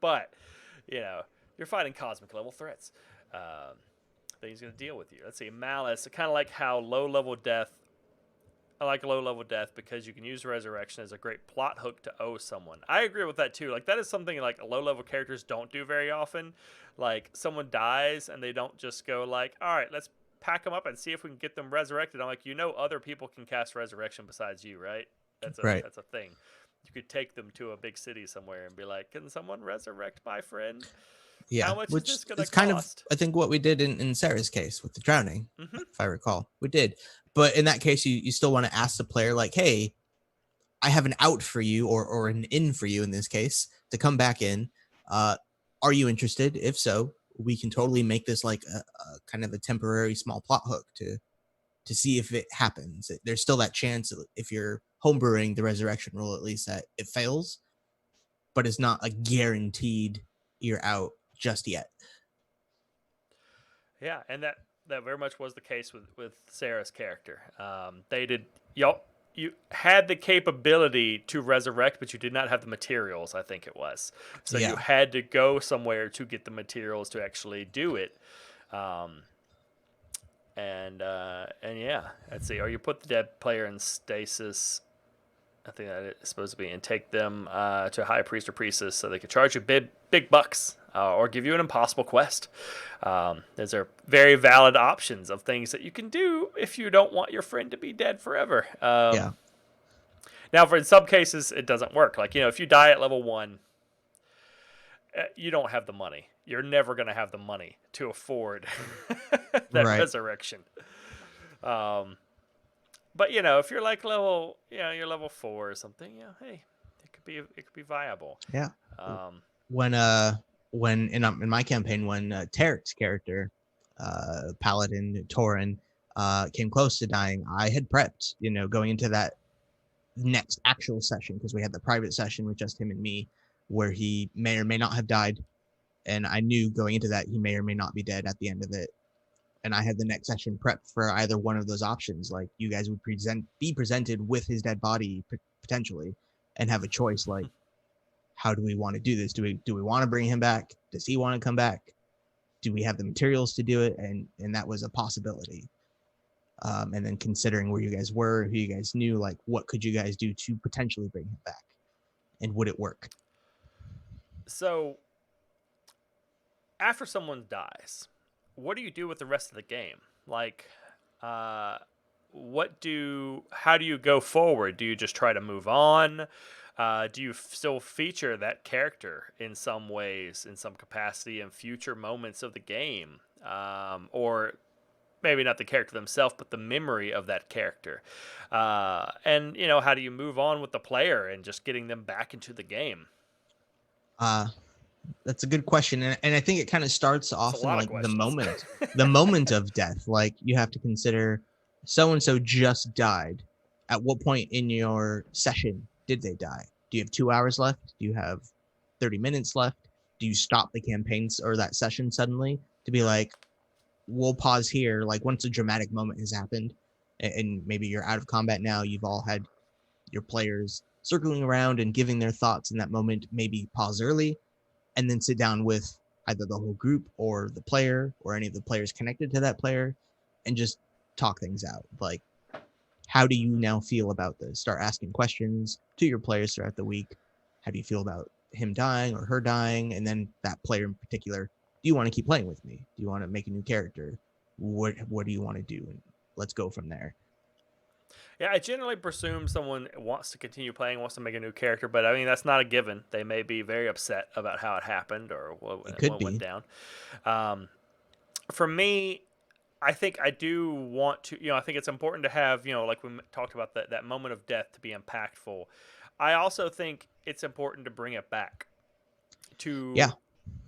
But you're fighting cosmic level threats. Things going to deal with you. Let's see, Malice, kind of like how low level death. I like low level death because you can use resurrection as a great plot hook to owe someone. I agree with that too. Like, that is something like low level characters don't do very often. Like, someone dies and they don't just go like, all right, let's pack them up and see if we can get them resurrected. I'm like, other people can cast resurrection besides you, right? That's a thing. You could take them to a big city somewhere and be like, can someone resurrect my friend? Yeah, How much is which this going to is kind of, cost? I think, what we did in Sarah's case with the drowning, Mm-hmm. if I recall. We did. But in that case, you still want to ask the player, like, hey, I have an out for you, or an in for you in this case, to come back in. Are you interested? If so, we can totally make this like a kind of a temporary small plot hook to see if it happens. There's still that chance, if you're homebrewing the resurrection rule, at least, that it fails, but it's not a guaranteed you're out just yet. Yeah, and that very much was the case with Sarah's character. They did y'all. You had the capability to resurrect, but you did not have the materials, I think it was. So you Yeah. had to go somewhere to get the materials to actually do it. Um, and yeah, let's see. Or you put the dead player in stasis. I think that it's supposed to be, and take them to a high priest or priestess so they could charge you big bucks or give you an impossible quest. Those are very valid options of things that you can do if you don't want your friend to be dead forever. Yeah. Now, in some cases, it doesn't work. Like, if you die at level 1, you don't have the money. You're never going to have the money to afford that resurrection. But if you're like level, you're level 4 or something, hey, it could be viable. Yeah. When in my campaign, when Tarek's character, Paladin Torin, came close to dying, I had prepped, going into that next actual session, because we had the private session with just him and me, where he may or may not have died, and I knew going into that he may or may not be dead at the end of it. And I had the next session prepped for either one of those options. Like, you guys would be presented with his dead body potentially, and have a choice. Like, how do we want to do this? Do we want to bring him back? Does he want to come back? Do we have the materials to do it? And that was a possibility. And then considering where you guys were, who you guys knew, like, what could you guys do to potentially bring him back, and would it work? So, after someone dies, what do you do with the rest of the game? Like, how do you go forward? Do you just try to move on? Do you still feature that character in some ways, in some capacity, in future moments of the game? Or maybe not the character themselves, but the memory of that character. And, how do you move on with the player and just getting them back into the game? That's a good question. And I think it kind of starts off in like the moment of death. Like, you have to consider, so-and-so just died. At what point in your session did they die? Do you have 2 hours left? Do you have 30 minutes left? Do you stop the campaigns or that session suddenly to be like, we'll pause here? Like, once a dramatic moment has happened, and maybe you're out of combat now, you've all had your players circling around and giving their thoughts in that moment, maybe pause early, and then sit down with either the whole group or the player or any of the players connected to that player, and just talk things out. Like, how do you now feel about this? Start asking questions to your players throughout the week. How do you feel about him dying or her dying? And then that player in particular, do you want to keep playing with me? Do you want to make a new character? What do you want to do? And let's go from there. Yeah, I generally presume someone wants to continue playing, wants to make a new character, but I mean, that's not a given. They may be very upset about how it happened or what went down. For me, I think I do want to, I think it's important to have, like we talked about, that moment of death to be impactful. I also think it's important to bring it back to,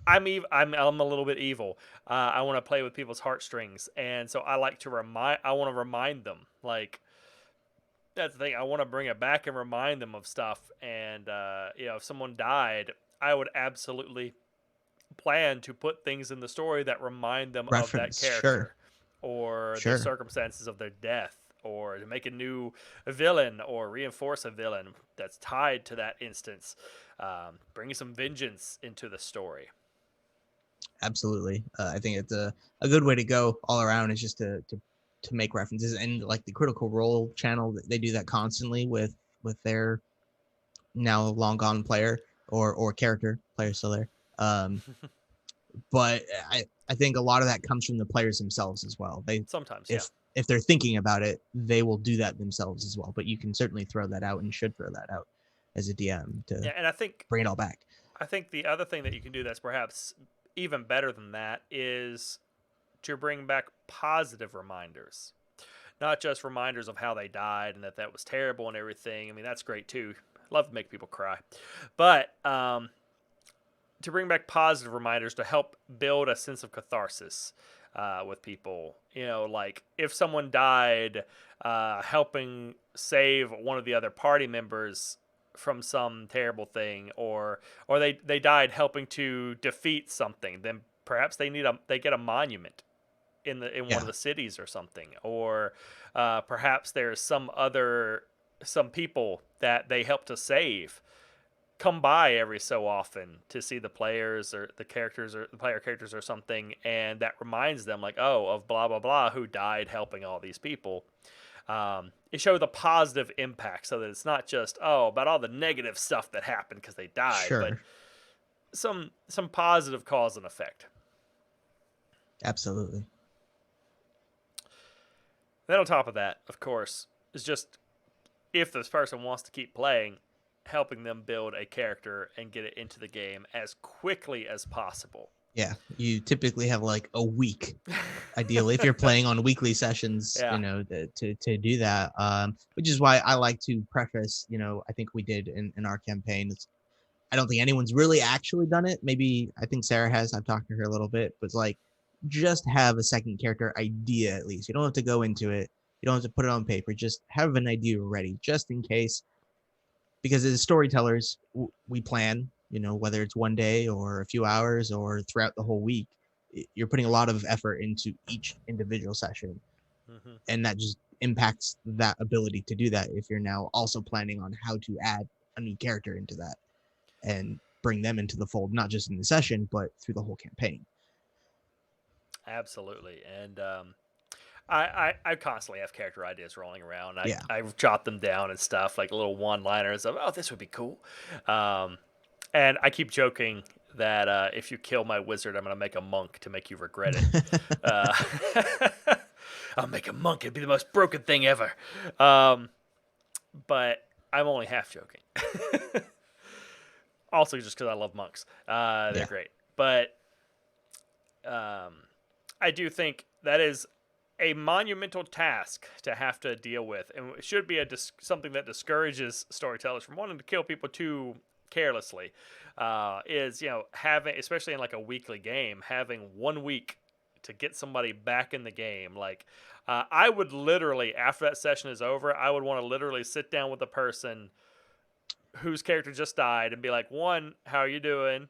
I'm a little bit evil. I want to play with people's heartstrings. And so I want to remind them, like, that's the thing. I want to bring it back and remind them of stuff. And, if someone died, I would absolutely plan to put things in the story that remind them of that character or the circumstances of their death, or to make a villain or reinforce a villain that's tied to that instance. Bringing some vengeance into the story. Absolutely. I think it's a good way to go all around, is just to make references. And like the Critical Role channel, they do that constantly with their now long gone player or character. Player still there. But I think a lot of that comes from the players themselves as well. They sometimes, if they're thinking about it, they will do that themselves as well. But you can certainly throw that out, and should throw that out as a DM to and I think bring it all back. I think the other thing that you can do that's perhaps even better than that is to bring back positive reminders, not just reminders of how they died and that that was terrible and everything. I mean, that's great too. Love to make people cry, but to bring back positive reminders to help build a sense of catharsis with people. You know, like if someone died, helping save one of the other party members from some terrible thing, or they died helping to defeat something, then perhaps they get a monument in one of Yeah. the cities or something, or perhaps there's some people that they help to save come by every so often to see the players or the characters or the player characters or something, and that reminds them like, oh, of blah blah blah who died helping all these people. It showed the positive impact, so that it's not just about all the negative stuff that happened because they died, but Sure. some positive cause and effect. Absolutely. Then on top of that, of course, is just if this person wants to keep playing, helping them build a character and get it into the game as quickly as possible. Yeah, you typically have like a week, ideally, if you're playing on weekly sessions, Yeah. to do that. Which is why I like to preface, I think we did in our campaign. I don't think anyone's really actually done it. Maybe I think Sarah has. I've talked to her a little bit, but it's like just have a second character idea at least. You don't have to go into it. You don't have to put it on paper. Just have an idea ready, just in case. Because as storytellers, we plan. Whether it's one day or a few hours or throughout the whole week, you're putting a lot of effort into each individual session, and that just impacts that ability to do that if you're now also planning on how to add a new character into that and bring them into the fold, not just in the session, but through the whole campaign. Absolutely. And I constantly have character ideas rolling around. Yeah. I jot them down and stuff, like little one-liners of, oh, this would be cool. And I keep joking that if you kill my wizard, I'm going to make a monk to make you regret it. I'll make a monk. It'd be the most broken thing ever. But I'm only half joking. Also, just because I love monks. They're great. But I do think that is a monumental task to have to deal with, and it should be something that discourages storytellers from wanting to kill people too carelessly. Is having, especially in like a weekly game, having 1 week to get somebody back in the game. Like I would literally, after that session is over, I would want to literally sit down with the person whose character just died and be like, one, how are you doing?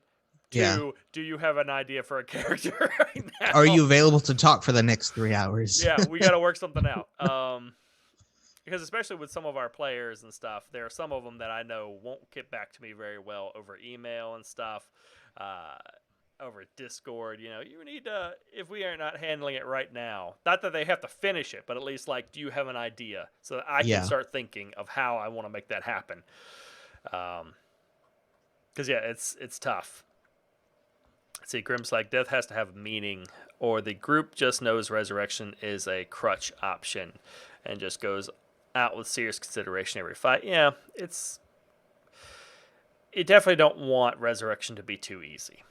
Two, do you have an idea for a character right now? Are you available to talk for the next 3 hours? Yeah, we got to work something out. Because especially with some of our players and stuff, there are some of them that I know won't get back to me very well over email and stuff, over Discord. You need to, if we are not handling it right now, not that they have to finish it, but at least like, do you have an idea so that I can start thinking of how I want to make that happen? Because it's tough. See, Grimm's like, death has to have meaning, or the group just knows resurrection is a crutch option and just goes out with serious consideration every fight. Yeah, you definitely don't want resurrection to be too easy.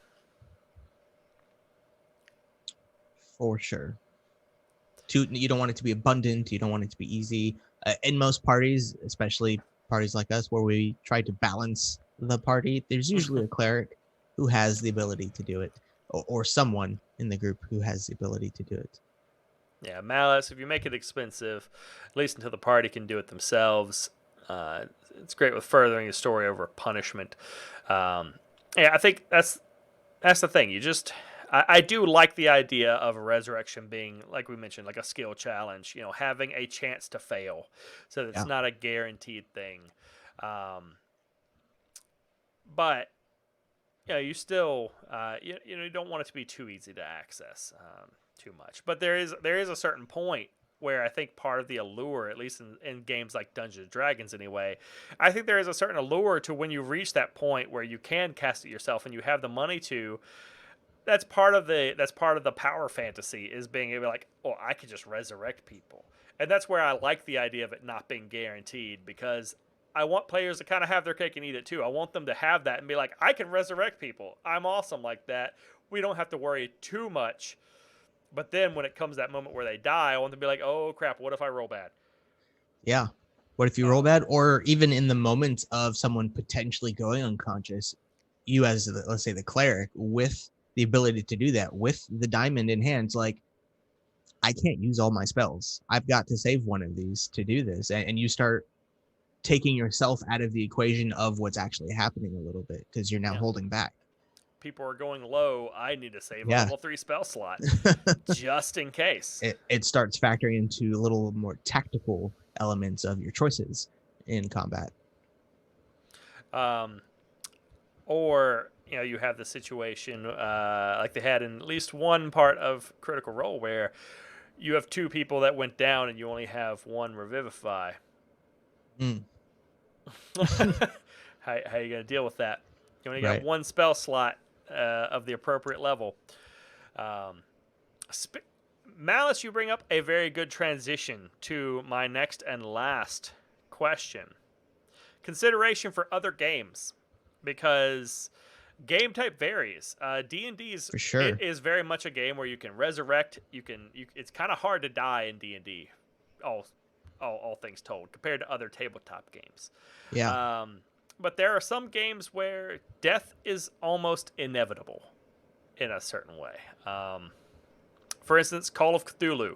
For sure. You don't want it to be abundant. You don't want it to be easy. In most parties, especially parties like us, where we try to balance the party, there's usually a cleric who has the ability to do it, or someone in the group who has the ability to do it. Yeah, malice, if you make it expensive, at least until the party can do it themselves, it's great with furthering the story over punishment. I think that's the thing. I do like the idea of a resurrection being, like we mentioned, like a skill challenge, having a chance to fail, so it's not a guaranteed thing. But you still you don't want it to be too easy to access too much. But there is a certain point where I think part of the allure, at least in games like Dungeons and Dragons anyway, I think there is a certain allure to when you reach that point where you can cast it yourself and you have the money to. That's part of the power fantasy, is being able to like, oh, I could just resurrect people. And that's where I like the idea of it not being guaranteed, because I want players to kind of have their cake and eat it too. I want them to have that and be like, I can resurrect people. I'm awesome like that. We don't have to worry too much. But then when it comes that moment where they die, I want them to be like, oh crap, what if I roll bad? Yeah. What if you roll bad? Or even in the moment of someone potentially going unconscious, you as, let's say, the cleric, with the ability to do that, with the diamond in hand, like, I can't use all my spells. I've got to save one of these to do this. And you start taking yourself out of the equation of what's actually happening a little bit because you're now holding back. People are going low. I need to save a level 3 spell slot just in case. It starts factoring into a little more tactical elements of your choices in combat. Or, you know, you have the situation like they had in at least one part of Critical Role where you have 2 people that went down and you only have 1 revivify. How are you going to deal with that? You only got 1 spell slot of the appropriate level. Malice, you bring up a very good transition to my next and last question. Consideration for other games, because game type varies. D&D is very much a game where you can resurrect. It's kind of hard to die in D&D, all things told, compared to other tabletop games. Yeah. But there are some games where death is almost inevitable in a certain way. For instance, Call of Cthulhu.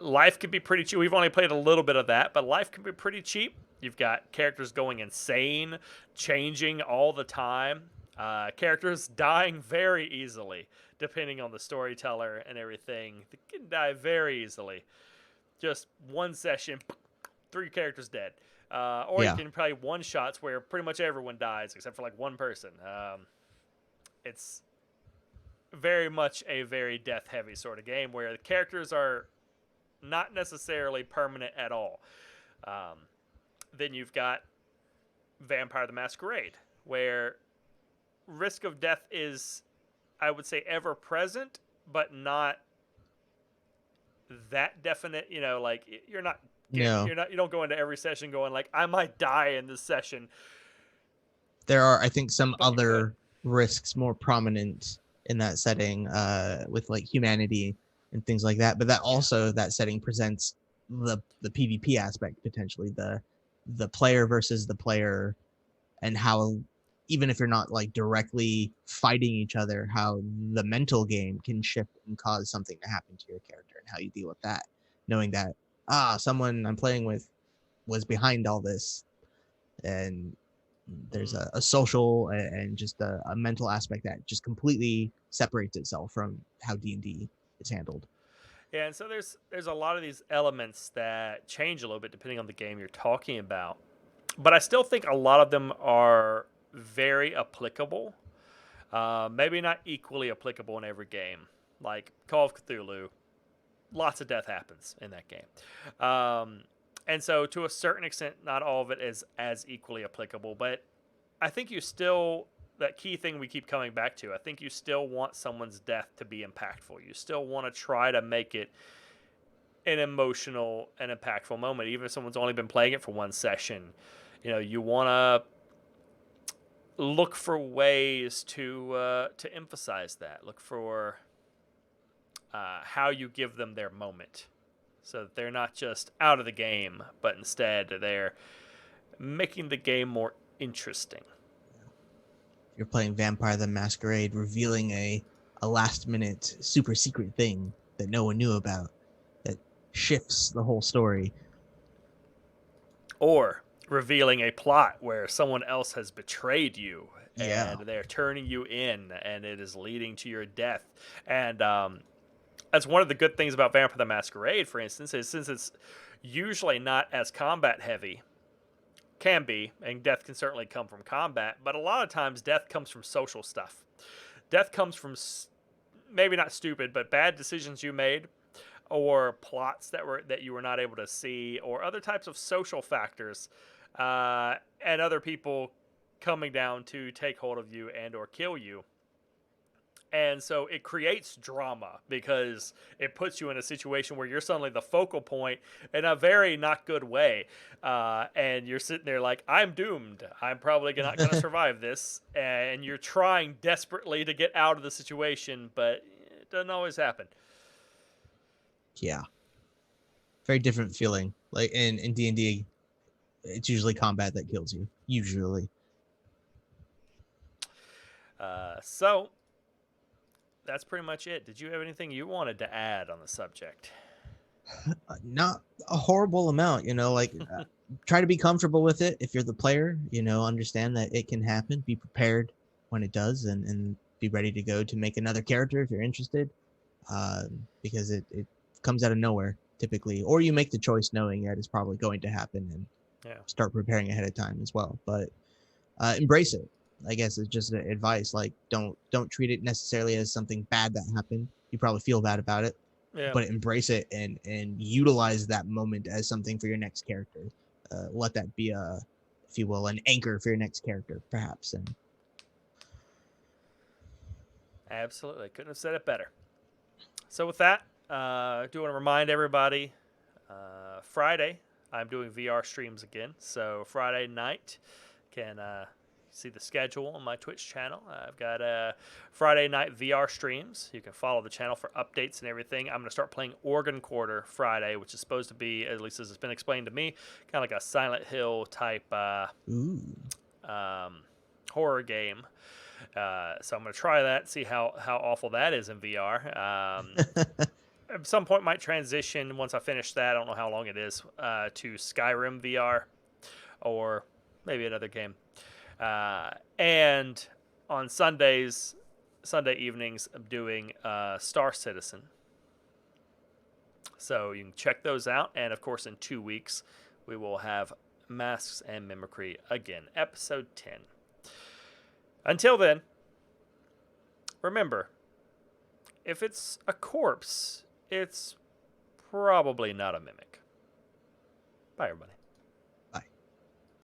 Life can be pretty cheap. We've only played a little bit of that, but life can be pretty cheap. You've got characters going insane, changing all the time. Characters dying very easily, depending on the storyteller and everything. They can die very easily. Just one session, 3 characters dead. Or you can play one-shots where pretty much everyone dies except for like one person. It's very much a very death-heavy sort of game where the characters are not necessarily permanent at all. Then you've got Vampire the Masquerade, where risk of death is, I would say, ever present, but not that definite. You know, like you don't go into every session going like, I might die in this session. There are, I think, some other risks more prominent in that setting, with like humanity and things like that. But that also, that setting presents the PvP aspect, potentially the player versus the player, and how, even if you're not like directly fighting each other, how the mental game can shift and cause something to happen to your character, and how you deal with that, knowing that someone I'm playing with was behind all this, and there's a social and just a mental aspect that just completely separates itself from how D&D is handled. Yeah, and so there's a lot of these elements that change a little bit depending on the game you're talking about. But I still think a lot of them are very applicable. Maybe not equally applicable in every game. Like Call of Cthulhu, lots of death happens in that game. And so to a certain extent, not all of it is as equally applicable. But I think that key thing we keep coming back to, I think you still want someone's death to be impactful. You still want to try to make it an emotional and impactful moment, even if someone's only been playing it for one session. You know, you want to look for ways to emphasize that. Look for how you give them their moment, so that they're not just out of the game, but instead they're making the game more interesting. You're playing Vampire the Masquerade, revealing a last-minute super secret thing that no one knew about that shifts the whole story. Or revealing a plot where someone else has betrayed you and they're turning you in, and it is leading to your death. And that's one of the good things about Vampire the Masquerade, for instance, is since it's usually not as combat heavy, can be, and death can certainly come from combat, but a lot of times death comes from social stuff. Death comes from maybe not stupid, but bad decisions you made, or plots that you were not able to see, or other types of social factors, and other people coming down to take hold of you and or kill you. And so it creates drama because it puts you in a situation where you're suddenly the focal point in a very not good way. And you're sitting there like, I'm doomed. I'm probably not going to survive this. And you're trying desperately to get out of the situation, but it doesn't always happen. Yeah. Very different feeling. Like in D&D, it's usually combat that kills you. Usually. So that's pretty much it. Did you have anything you wanted to add on the subject? Not a horrible amount, like try to be comfortable with it. If you're the player, understand that it can happen. Be prepared when it does, and be ready to go to make another character if you're interested, because it comes out of nowhere typically, or you make the choice knowing that it's probably going to happen and start preparing ahead of time as well. But embrace it. I guess it's just advice. Like don't treat it necessarily as something bad that happened. You probably feel bad about it, but embrace it and utilize that moment as something for your next character. Let that be if you will, an anchor for your next character, perhaps. And absolutely, couldn't have said it better. So with that, I do want to remind everybody, Friday I'm doing VR streams again. So Friday night can see the schedule on my Twitch channel. I've got Friday night VR streams. You can follow the channel for updates and everything. I'm going to start playing Organ Quarter Friday, which is supposed to be, at least as it's been explained to me, kind of like a Silent Hill type horror game. So I'm going to try that, see how awful that is in VR. At some point might transition once I finish that. I don't know how long it is, to Skyrim VR or maybe another game. And on Sunday evenings, I'm doing Star Citizen. So you can check those out. And of course, in 2 weeks, we will have Masks and Mimicry again, episode 10. Until then, remember, if it's a corpse, it's probably not a mimic. Bye, everybody.